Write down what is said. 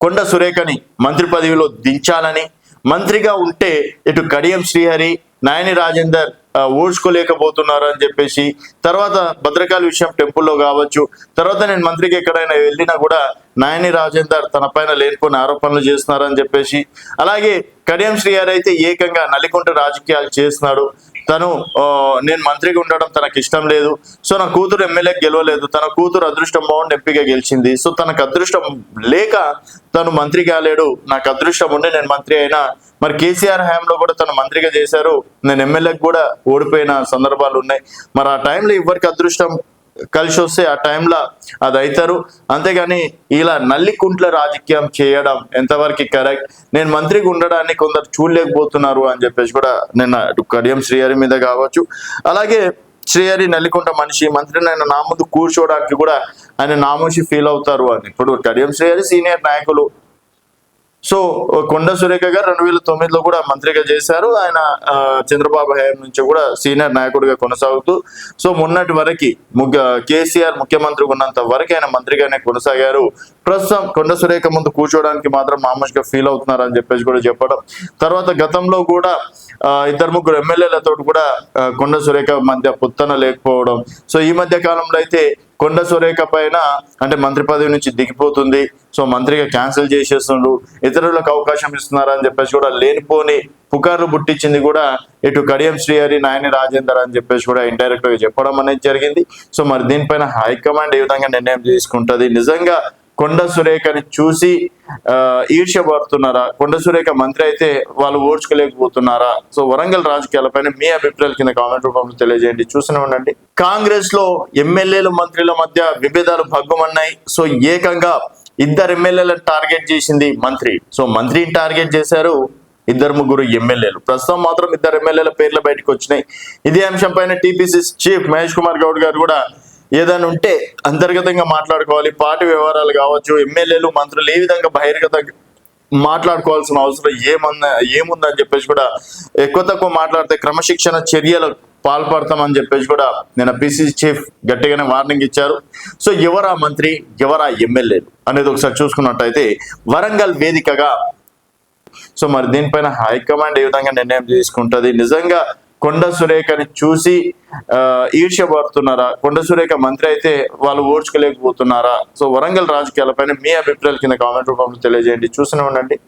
కొండ సురేఖని మంత్రి పదవిలో దించాలని, మంత్రిగా ఉంటే ఇటు కడియం శ్రీహరి, నాయని రాజేందర్ ఓడ్చుకోలేకపోతున్నారు అని చెప్పేసి, తర్వాత భద్రకాళి విషయం టెంపుల్లో కావచ్చు, తర్వాత నేను మంత్రికి ఎక్కడైనా వెళ్ళినా కూడా నాయని రాజేందర్ తన పైన లేనిపోయిన ఆరోపణలు చేస్తున్నారని చెప్పేసి, అలాగే కడియం శ్రీహరి అయితే ఏకంగా నల్లికుంట రాజకీయాలు చేస్తున్నాడు. తను నేను మంత్రిగా ఉండడం తనకు ఇష్టం లేదు, సో నా కూతురు ఎమ్మెల్యేకి గెలవలేదు, తన కూతురు అదృష్టం బాగుండి ఎంపీగా గెలిచింది, సో తనకు అదృష్టం లేక తను మంత్రి కాలేడు, నాకు అదృష్టం ఉండి నేను మంత్రి అయినా. మరి కేసీఆర్ హయాంలో కూడా తను మంత్రిగా చేశారు, నేను ఎమ్మెల్యేకి కూడా ఓడిపోయిన సందర్భాలు ఉన్నాయి. మరి ఆ టైంలో ఎవరికి అదృష్టం కలిసి వస్తే ఆ టైంలో అది అవుతారు. అంతేగాని ఇలా నల్లికుంట్ల రాజకీయం చేయడం ఎంతవరకు కరెక్ట్, నేను మంత్రిగా ఉండడాన్ని కొందరు చూడలేకపోతున్నారు అని చెప్పేసి కూడా నిన్న కడియం శ్రీహరి మీద కావచ్చు, అలాగే శ్రీహరి నల్లికుంట మనిషి, మంత్రిని ఆయన నా ముందు కూర్చోవడానికి కూడా ఆయన నామోషి ఫీల్ అవుతారు అని. ఇప్పుడు కడియం శ్రీహరి సీనియర్ నాయకులు, సో కొండ సురేఖ గారు 2009లో కూడా మంత్రిగా చేశారు. ఆయన చంద్రబాబు హయాం నుంచి కూడా సీనియర్ నాయకుడిగా కొనసాగుతూ, సో మొన్నటి వరకు కేసీఆర్ ముఖ్యమంత్రిగా ఉన్నంత వరకు ఆయన మంత్రిగానే కొనసాగారు. ప్రస్తుతం కొండ సురేఖ ముందు కూర్చోవడానికి మాత్రం మామూలుగా ఫీల్ అవుతున్నారు అని చెప్పేసి కూడా చెప్పడం. తర్వాత గతంలో కూడా 2-3 ఎమ్మెల్యేలతో కూడా కొండ సురేఖ మధ్య పొత్తన లేకపోవడం. సో ఈ మధ్య కాలంలో అయితే కొండ సురేఖ పైన అంటే మంత్రి పదవి నుంచి దిగిపోతుంది, సో మంత్రిగా క్యాన్సిల్ చేసేస్తుండ్రు, ఇతరులకు అవకాశం ఇస్తున్నారు అని చెప్పేసి కూడా లేనిపోని పుకార్లు పుట్టించింది కూడా ఇటు కడియం శ్రీహరి, నాయని రాజేందర్ అని చెప్పేసి కూడా ఇండైరెక్ట్ గా చెప్పడం అనేది జరిగింది. సో మరి దీనిపైన హైకమాండ్ ఏ విధంగా నిర్ణయం తీసుకుంటది, నిజంగా కొండ సురేఖని చూసి ఈర్ష్యపడుతున్నారా, కొండ సురేఖ మంత్రి అయితే వాళ్ళు ఓడ్చుకోలేకపోతున్నారా? సో వరంగల్ రాజకీయాలపైన మీ అభిప్రాయాలు కింద కామెంట్ రూపంలో తెలియజేయండి. చూస్తూనే ఉండండి. కాంగ్రెస్ లో ఎమ్మెల్యేలు మంత్రుల మధ్య విభేదాలు భగ్గుమన్నాయి. సో ఏకంగా 2 ఎమ్మెల్యేలను టార్గెట్ చేసింది మంత్రి. సో మంత్రిని టార్గెట్ చేశారు 2-3 ఎమ్మెల్యేలు. ప్రస్తుతం మాత్రం 2 ఎమ్మెల్యేల పేర్లు బయటకు వచ్చినాయి. ఇదే అంశం పైన టీపీసీ చీఫ్ మహేష్ కుమార్ గౌడ్ గారు కూడా ఏదైనా ఉంటే అంతర్గతంగా మాట్లాడుకోవాలి, పార్టీ వ్యవహారాలు కావచ్చు, ఎమ్మెల్యేలు మంత్రులు ఏ విధంగా బహిర్గతంగా మాట్లాడుకోవాల్సిన అవసరం ఏముందని చెప్పేసి కూడా ఎక్కువ తక్కువ మాట్లాడితే క్రమశిక్షణ చర్యలు పాల్పడతామని చెప్పేసి కూడా నేను పిసిసి చీఫ్ గట్టిగానే వార్నింగ్ ఇచ్చారు. సో ఎవరా మంత్రి, ఎవరా ఎమ్మెల్యేలు అనేది ఒకసారి చూసుకున్నట్టయితే వరంగల్ వేదికగా, సో మరి దీనిపైన హైకమాండ్ ఏ విధంగా నిర్ణయం తీసుకుంటది, నిజంగా కొండ సురేఖని చూసి ఈర్ష్యపడుతున్నారా, కొండ సురేఖ మంత్రి అయితే వాళ్ళు ఓడ్చుకోలేకపోతున్నారా? సో వరంగల్ రాజకీయాలపైన మీ అభిప్రాయాల కింద కామెంట్ రూపంలో తెలియజేయండి. చూస్తూనే ఉండండి.